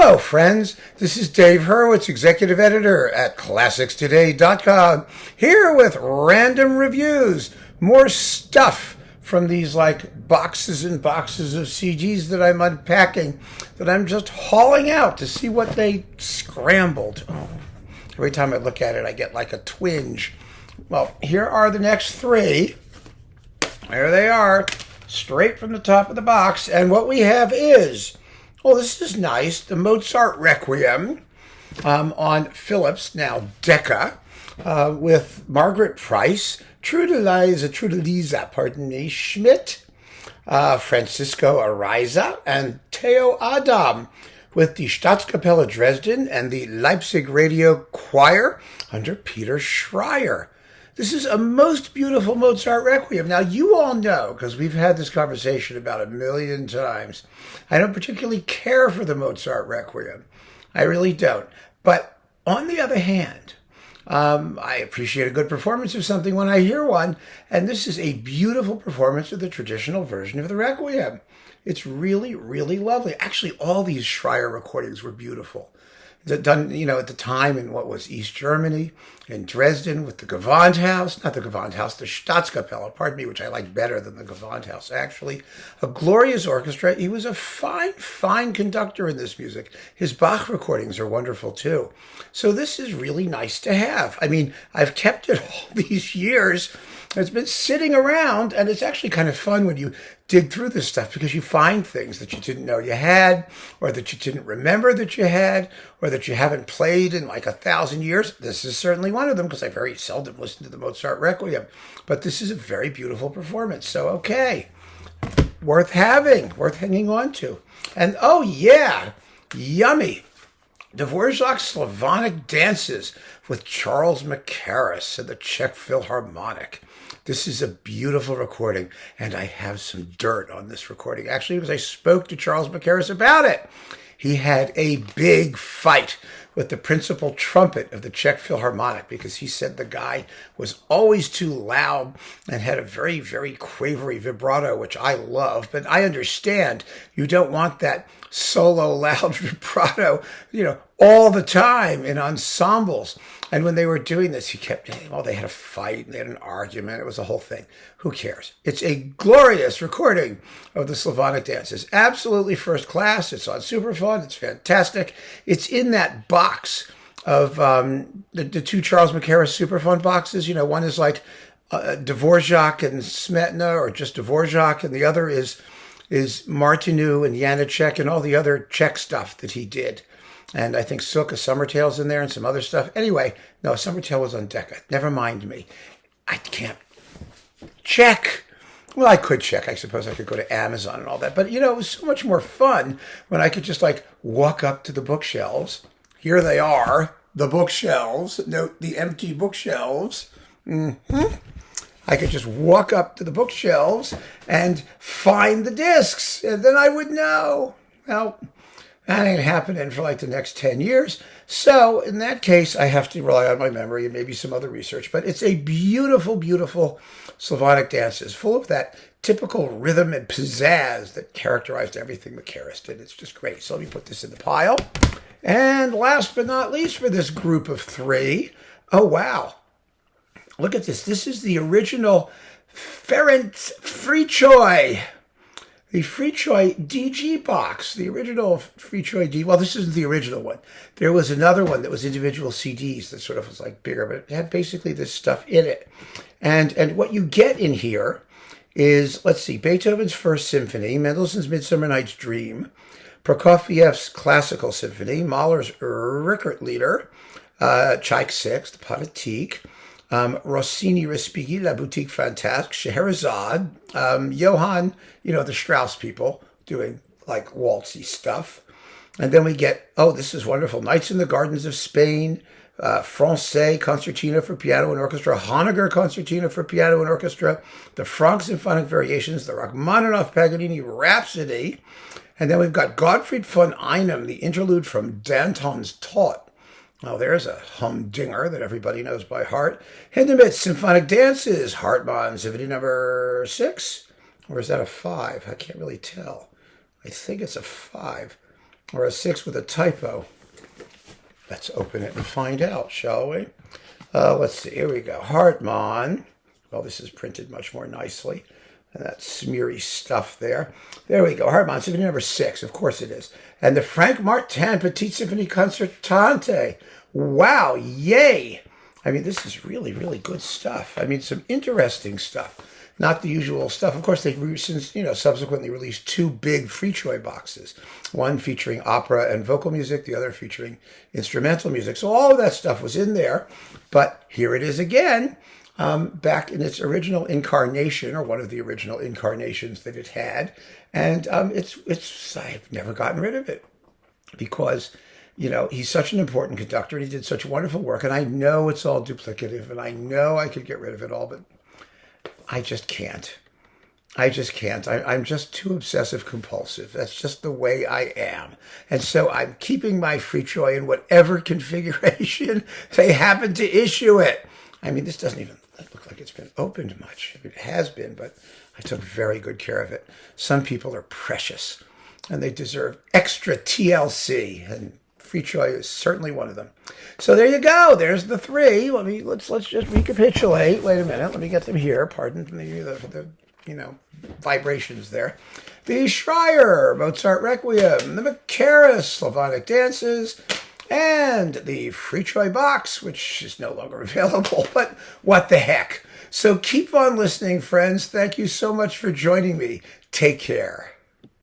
Hello, friends. This is Dave Hurwitz, executive editor at ClassicsToday.com, here with random reviews. More stuff from these boxes and boxes of CDs that I'm unpacking, that I'm just hauling out to see what they scrambled. Oh, every time I look at it, I get like a twinge. Well, here are the next three. There they are, straight from the top of the box. And what we have is, oh, this is nice, the Mozart Requiem on Philips, now Decca, with Margaret Price, Trudelisa, Schmidt, Francisco Ariza, and Theo Adam, with the Staatskapelle Dresden and the Leipzig Radio Choir under Peter Schreier. This is a most beautiful Mozart Requiem. Now, you all know, because we've had this conversation about a million times, I don't particularly care for the Mozart Requiem. I really don't. But on the other hand, I appreciate a good performance of something when I hear one, and this is a beautiful performance of the traditional version of the Requiem. It's really, really lovely. Actually, all these Schreier recordings were beautiful. Done, at the time in what was East Germany, in Dresden with the Gewandhaus, not the Gewandhaus, the Staatskapelle, which I like better than the Gewandhaus, actually. A glorious orchestra. He was a fine, fine conductor in this music. His Bach recordings are wonderful, too. So this is really nice to have. I mean, I've kept it all these years. It's been sitting around, and it's actually kind of fun when you dig through this stuff because you find things that you didn't know you had, or that you didn't remember that you had, or that you haven't played in 1,000 years. This is certainly one of them because I very seldom listen to the Mozart Requiem. But this is a very beautiful performance. So, okay, worth having, worth hanging on to. And, oh, yeah, yummy. Dvořák's Slavonic Dances with Charles Mackerras and the Czech Philharmonic. This is a beautiful recording, and I have some dirt on this recording, actually, because I spoke to Charles Mackerras about it. He had a big fight with the principal trumpet of the Czech Philharmonic because he said the guy was always too loud and had a very, very quavery vibrato, which I love. But I understand you don't want that solo loud vibrato, all the time in ensembles. And when they were doing this, he kept, they had a fight, and they had an argument. It was a whole thing. Who cares? It's a glorious recording of the Slavonic dances. Absolutely first class. It's on Supraphon. It's fantastic. It's in that box of the two Charles Mackerras Supraphon boxes. One is Dvorak and Smetana, or just Dvorak, and the other is Martinu and Janáček and all the other Czech stuff that he did. And I think Silka Summertale's in there and some other stuff. Anyway, no, Summertale was on Decca. Never mind me. I can't check. Well, I could check. I suppose I could go to Amazon and all that. But, it was so much more fun when I could just walk up to the bookshelves. Here they are, the bookshelves. Note the empty bookshelves. I could just walk up to the bookshelves and find the discs. And then I would know. Well, that ain't happening for the next 10 years. So in that case, I have to rely on my memory and maybe some other research. But it's a beautiful, beautiful Slavonic dances, full of that typical rhythm and pizzazz that characterized everything Mackerras did. It's just great. So let me put this in the pile. And last but not least for this group of three, oh, wow. Look at this. This is the original Ferenc Fricsay. The Fricsay DG box, the original Fricsay D. Well, this isn't the original one. There was another one that was individual CDs that sort of was bigger, but it had basically this stuff in it. And what you get in here is, let's see, Beethoven's First Symphony, Mendelssohn's Midsummer Night's Dream, Prokofiev's Classical Symphony, Mahler's Rickertlieder, Tchaik's Sixth, the Pathétique, Rossini Respighi, La Boutique Fantasque, Scheherazade, Johann, the Strauss people doing waltzy stuff. And then we get, this is wonderful, Nights in the Gardens of Spain, Francais Concertina for Piano and Orchestra, Honegger Concertina for Piano and Orchestra, the Franck Symphonic Variations, the Rachmaninoff Paganini Rhapsody. And then we've got Gottfried von Einem, the interlude from Danton's Tod. Oh, there's a humdinger that everybody knows by heart. Hindemith's Symphonic Dances, Hartmann Symphony number 6. Or is that a 5? I can't really tell. I think it's a 5. or a 6 with a typo. Let's open it and find out, shall we? Let's see. Here we go. Hartmann. Well, this is printed much more nicely. And that smeary stuff there. There we go. Hartmann, Symphony number 6. Of course it is. And the Frank Martin Petite Symphony Concertante. Wow. Yay. I mean, this is really, really good stuff. I mean, some interesting stuff. Not the usual stuff. Of course, they've since, subsequently released 2 big Fricsay boxes. One featuring opera and vocal music, the other featuring instrumental music. So all of that stuff was in there. But here it is again, back in its original incarnation, or one of the original incarnations that it had. And I've never gotten rid of it because, he's such an important conductor and he did such wonderful work. And I know it's all duplicative and I know I could get rid of it all, but I just can't. I'm just too obsessive compulsive. That's just the way I am. And so I'm keeping my Fricsay in whatever configuration they happen to issue it. I mean, this doesn't even look like it's been opened much. It has been, but I took very good care of it. Some people are precious and they deserve extra TLC, and Fricsay is certainly one of them. So there you go. There's the 3. Let's just recapitulate. Wait a minute. Let me get them here. Pardon the vibrations there. The Schreier, Mozart Requiem, the Mackerras, Slavonic dances, and the Fricsay box, which is no longer available, but what the heck. So keep on listening, friends. Thank you so much for joining me. Take care.